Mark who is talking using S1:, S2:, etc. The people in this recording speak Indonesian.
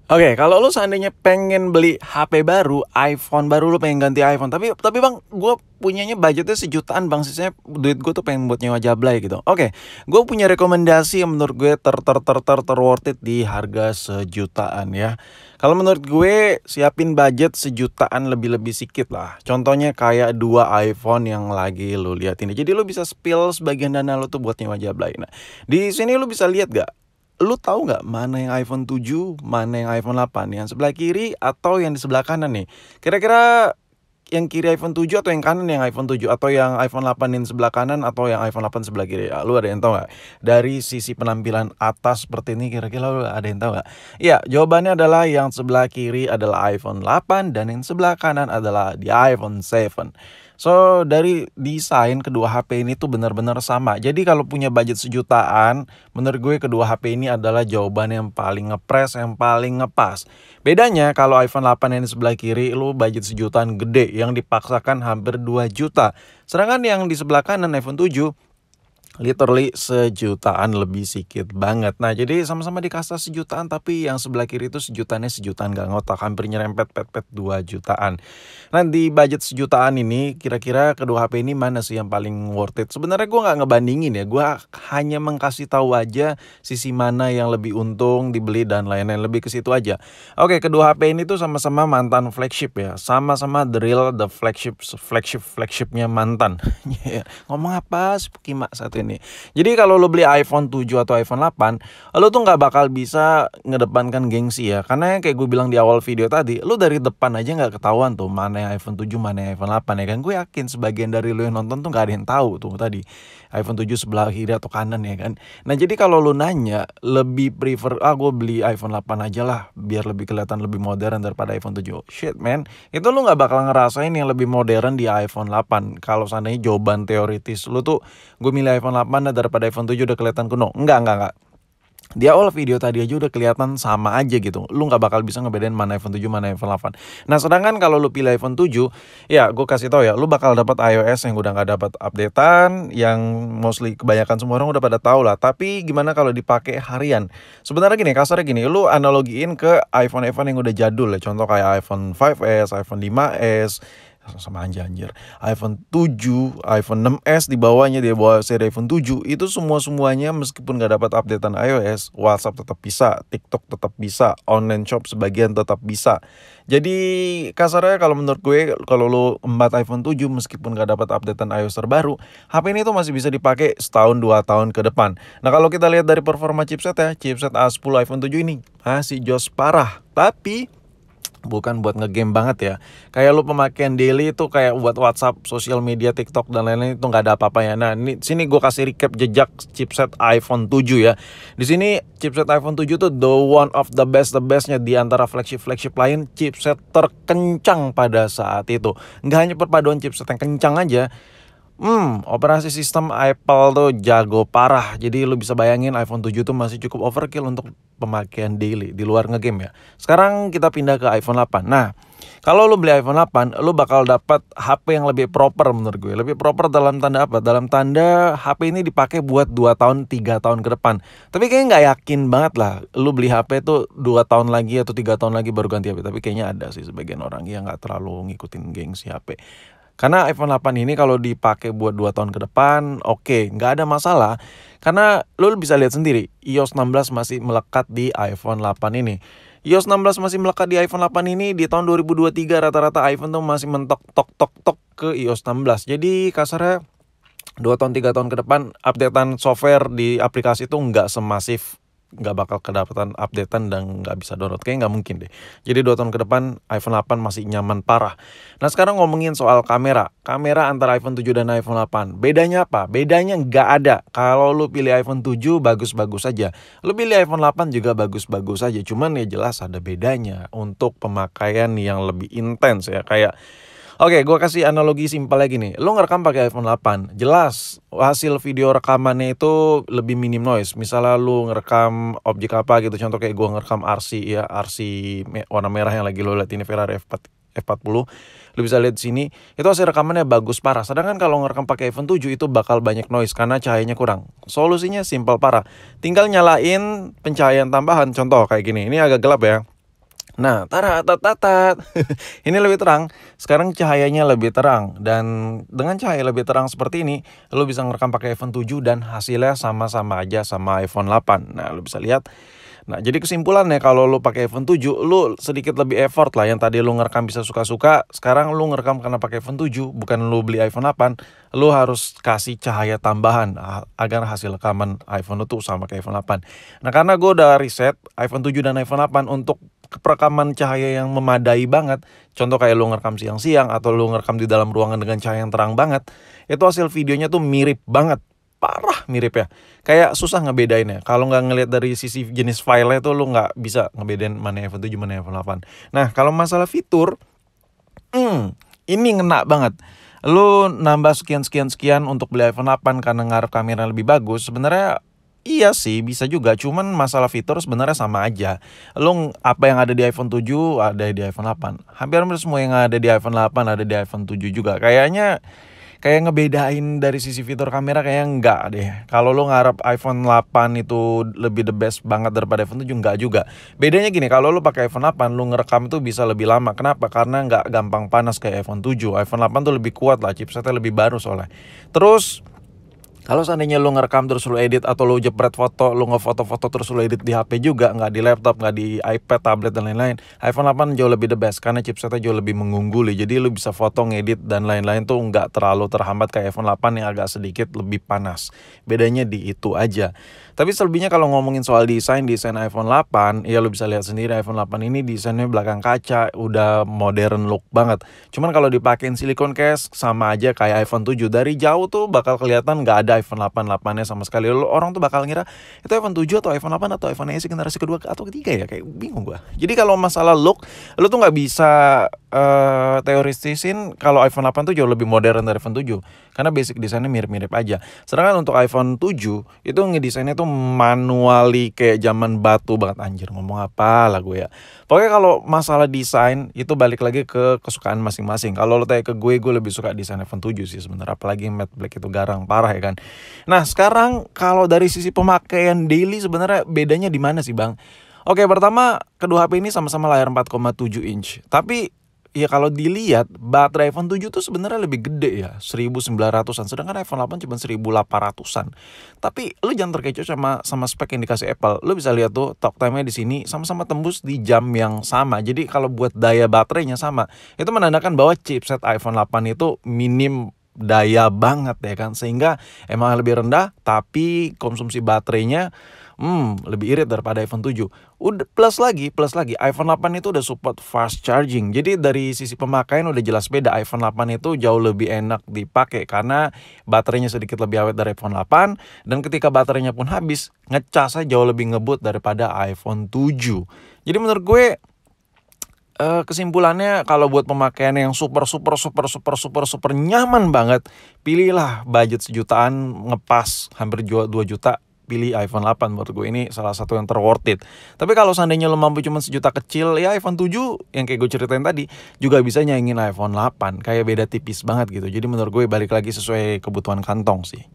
S1: Oke, kalau lu seandainya pengen beli HP baru, iPhone baru, lu pengen ganti iPhone, tapi bang, gue punyanya budgetnya sejutaan bang, sisanya duit gue tuh pengen buat nyewa Jablay gitu. Oke, gue punya rekomendasi yang menurut gue ter worth it di harga sejutaan ya. Kalau menurut gue siapin budget sejutaan lebih sedikit lah. Contohnya kayak dua iPhone yang lagi lu lihat ini. Jadi lu bisa spill sebagian dana lu tuh buat nyewa Jablay. Nah, di sini lu bisa lihat gak? Lu tahu nggak mana yang iPhone 7, mana yang iPhone 8? Yang sebelah kiri atau yang di sebelah kanan nih? Kira-kira yang kiri iPhone 7 atau yang kanan yang iPhone 7? Atau yang iPhone 8 yang sebelah kanan atau yang iPhone 8 sebelah kiri? Ya, lu ada yang tahu nggak? Dari sisi penampilan atas seperti ini kira-kira lu ada yang tahu nggak? Iya, jawabannya adalah yang sebelah kiri adalah iPhone 8 dan yang sebelah kanan adalah di iPhone 7. So, dari desain kedua HP ini tuh benar-benar sama. Jadi kalau punya budget sejutaan, menurut gue kedua HP ini adalah jawaban yang paling ngepres, yang paling ngepas. Bedanya kalau iPhone 8 yang di sebelah kiri, lu budget sejutaan gede yang dipaksakan hampir 2 juta. Sedangkan yang di sebelah kanan iPhone 7 literally sejutaan lebih sedikit banget. Nah, jadi sama-sama di kasta sejutaan, tapi yang sebelah kiri itu sejutaan gak ngotak, hampir nyerempet pet 2 jutaan. Nah, di budget sejutaan ini kira-kira kedua HP ini mana sih yang paling worth it? Sebenarnya gue gak ngebandingin ya, gue hanya mengkasih tahu aja sisi mana yang lebih untung dibeli dan lain-lain, lebih ke situ aja. Oke, kedua HP ini tuh sama-sama mantan flagship ya, sama-sama the flagshipnya mantan. Ngomong apa sih Kimak satu ini? Jadi kalau lo beli iPhone 7 atau iPhone 8, lo tuh nggak bakal bisa ngedepankan gengsi ya. Karena kayak gue bilang di awal video tadi, lo dari depan aja nggak ketahuan tuh mana yang iPhone 7, mana yang iPhone 8 ya kan. Gue yakin sebagian dari lo yang nonton tuh nggak ada yang tahu tuh tadi iPhone 7 sebelah kiri atau kanan ya kan. Nah jadi kalau lo nanya lebih prefer, gue beli iPhone 8 aja lah biar lebih kelihatan lebih modern daripada iPhone 7. Shit man, itu lo nggak bakal ngerasain yang lebih modern di iPhone 8. Kalau seandainya jawaban teoritis lo tuh gue milih iPhone 8 daripada iPhone 7 udah kelihatan kuno. Enggak. Di awal video tadi aja udah kelihatan sama aja gitu. Lu gak bakal bisa ngebedain mana iPhone 7, mana iPhone 8. Nah sedangkan kalau lu pilih iPhone 7, ya gue kasih tau ya, lu bakal dapat iOS yang udah gak dapat updatean, yang mostly kebanyakan semua orang udah pada tahu lah. Tapi gimana kalau dipakai harian? Sebenarnya gini, kasarnya gini, lu analogiin ke iPhone yang udah jadul ya. Contoh kayak iPhone 5S, iPhone 5S, sama anjir iPhone 7, iPhone 6s di bawahnya, di bawah seri iPhone 7 itu semuanya meskipun gak dapat updatean iOS, WhatsApp tetap bisa, TikTok tetap bisa, online shop sebagian tetap bisa. Jadi kasarnya kalau menurut gue, kalau lo 4 iPhone 7 meskipun gak dapat updatean iOS terbaru, HP ini tuh masih bisa dipakai setahun 2 tahun ke depan. Nah kalau kita lihat dari performa chipset ya, chipset A10 iPhone 7 ini masih jos parah, tapi bukan buat ngegame banget ya. Kayak lu pemakaian daily itu kayak buat WhatsApp, sosial media, TikTok dan lain-lain itu nggak ada apa-apanya. Nah, sini gue kasih recap jejak chipset iPhone 7 ya. Di sini chipset iPhone 7 tuh the one of the bestnya di antara flagship lain, chipset terkencang pada saat itu. Nggak hanya perpaduan chipset yang kencang aja. Operasi sistem Apple tuh jago parah. Jadi lu bisa bayangin iPhone 7 tuh masih cukup overkill untuk pemakaian daily di luar ngegame ya. Sekarang kita pindah ke iPhone 8. Nah, kalau lu beli iPhone 8, lu bakal dapat HP yang lebih proper menurut gue. Lebih proper dalam tanda apa? Dalam tanda HP ini dipakai buat 2 tahun, 3 tahun ke depan. Tapi kayaknya nggak yakin banget lah lu beli HP tuh 2 tahun lagi atau 3 tahun lagi baru ganti HP. Tapi kayaknya ada sih sebagian orang yang nggak terlalu ngikutin gengsi HP. Karena iPhone 8 ini kalau dipakai buat 2 tahun ke depan, oke, nggak ada masalah. Karena lu bisa lihat sendiri, iOS 16 masih melekat di iPhone 8 ini. iOS 16 masih melekat di iPhone 8 ini, di tahun 2023 rata-rata iPhone tuh masih mentok tok ke iOS 16. Jadi kasarnya 2 tahun 3 tahun ke depan updatean software di aplikasi itu nggak semasif, nggak bakal kedapatan updatean dan nggak bisa download, kayaknya nggak mungkin deh. Jadi 2 tahun ke depan iPhone 8 masih nyaman parah. Nah sekarang ngomongin soal kamera antara iPhone 7 dan iPhone 8, bedanya apa? Bedanya nggak ada. Kalau lu pilih iPhone 7 bagus-bagus aja, lu pilih iPhone 8 juga bagus-bagus aja, cuman ya jelas ada bedanya untuk pemakaian yang lebih intens ya. Kayak oke, gue kasih analogi simpel lagi nih. Lo ngerekam pakai iPhone 8, jelas hasil video rekamannya itu lebih minim noise. Misalnya lo ngerekam objek apa gitu, contoh kayak gue ngerekam RC ya, RC warna merah yang lagi lo lihat ini, Ferrari F40. Lo bisa lihat di sini, itu hasil rekamannya bagus parah. Sedangkan kalau ngerekam pakai iPhone 7 itu bakal banyak noise karena cahayanya kurang. Solusinya simpel parah. Tinggal nyalain pencahayaan tambahan, contoh kayak gini. Ini agak gelap ya. Nah, tarat. Ini lebih terang. Sekarang cahayanya lebih terang, dan dengan cahaya lebih terang seperti ini, lo bisa ngerekam pakai iPhone 7 dan hasilnya sama-sama aja sama iPhone 8. Nah, lo bisa lihat. Nah, jadi kesimpulannya kalau lo pakai iPhone 7, lo sedikit lebih effort lah. Yang tadi lo ngerekam bisa suka-suka, sekarang lo ngerekam karena pakai iPhone 7, bukan lo beli iPhone 8. Lo harus kasih cahaya tambahan agar hasil rekaman iPhone lo tuh sama kayak iPhone 8. Nah, karena gue udah riset iPhone 7 dan iPhone 8 untuk perekaman cahaya yang memadai banget. Contoh kayak lo ngerekam siang-siang atau lo ngerekam di dalam ruangan dengan cahaya yang terang banget, itu hasil videonya tuh mirip banget. Parah mirip ya. Kayak susah ngebedainnya. Kalau nggak ngelihat dari sisi jenis filenya tuh lo nggak bisa ngebedain mana iPhone 7 mana iPhone 8. Nah, kalau masalah fitur, ini ngena banget. Lu nambah sekian untuk beli iPhone 8 karena ngarep kamera lebih bagus. Sebenarnya iya sih, bisa juga. Cuman masalah fitur sebenarnya sama aja. Apa yang ada di iPhone 7 ada di iPhone 8. Hampir semua yang ada di iPhone 8 ada di iPhone 7 juga. Kayaknya kayak ngebedain dari sisi fitur kamera kayak enggak deh. Kalau lo ngarep iPhone 8 itu lebih the best banget daripada iPhone 7, enggak juga. Bedanya gini, kalau lo pakai iPhone 8 lo ngerekam itu bisa lebih lama. Kenapa? Karena enggak gampang panas kayak iPhone 7. iPhone 8 tuh lebih kuat lah, chipsetnya lebih baru soalnya. Terus kalau seandainya lu ngerekam terus lu edit atau lu jepret foto, lu ngefoto-foto terus lu edit di HP juga, nggak di laptop, nggak di iPad, tablet dan lain-lain, iPhone 8 jauh lebih the best karena chipsetnya jauh lebih mengungguli. Jadi lu bisa foto, ngedit dan lain-lain tuh nggak terlalu terhambat kayak iPhone 8 yang agak sedikit lebih panas. Bedanya di itu aja. Tapi selebihnya kalau ngomongin soal desain iPhone 8, ya lu bisa lihat sendiri iPhone 8 ini desainnya belakang kaca, udah modern look banget. Cuman kalau dipakein silicone case sama aja kayak iPhone 7. Dari jauh tuh bakal kelihatan nggak ada iPhone 8-8-nya sama sekali. Orang tuh bakal ngira itu iPhone 7 atau iPhone 8 atau iPhone SE generasi kedua atau ketiga ya, kayak bingung gua. Jadi kalau masalah look, lu tuh nggak bisa teorisisin kalau iPhone 8 tuh jauh lebih modern dari iPhone 7 karena basic desainnya mirip-mirip aja. Sedangkan untuk iPhone 7 itu ngedesainnya tuh manually kayak zaman batu banget. Anjir, ngomong apa lah gue ya. Pokoknya kalau masalah desain itu balik lagi ke kesukaan masing-masing. Kalau lo tanya ke gue lebih suka desain iPhone 7 sih sebenarnya, apalagi matte black itu garang parah ya kan. Nah, sekarang kalau dari sisi pemakaian daily sebenarnya bedanya di mana sih, Bang? Oke, pertama kedua HP ini sama-sama layar 4,7 inch. Tapi ya kalau dilihat baterai iPhone 7 tuh sebenarnya lebih gede ya, 1900-an, sedangkan iPhone 8 cuma 1800-an. Tapi lu jangan terkecoh sama spek yang dikasih Apple. Lu bisa lihat tuh talk time-nya di sini sama-sama tembus di jam yang sama. Jadi kalau buat daya baterainya sama, itu menandakan bahwa chipset iPhone 8 itu minim daya banget ya kan, sehingga emang lebih rendah tapi konsumsi baterainya lebih irit daripada iPhone 7. Udah plus lagi iPhone 8 itu udah support fast charging. Jadi dari sisi pemakaian udah jelas beda. iPhone 8 itu jauh lebih enak dipakai karena baterainya sedikit lebih awet dari iPhone 8, dan ketika baterainya pun habis, ngecasnya jauh lebih ngebut daripada iPhone 7. Jadi menurut gue kesimpulannya kalau buat pemakaian yang super nyaman banget, pilihlah budget sejutaan ngepas hampir 2 juta, pilih iPhone 8. Menurut gue ini salah satu yang terworth it. Tapi kalau seandainya lo mampu cuma sejuta kecil, ya iPhone 7 yang kayak gue ceritain tadi juga bisa nyaingin iPhone 8. Kayak beda tipis banget gitu. Jadi menurut gue balik lagi sesuai kebutuhan kantong sih.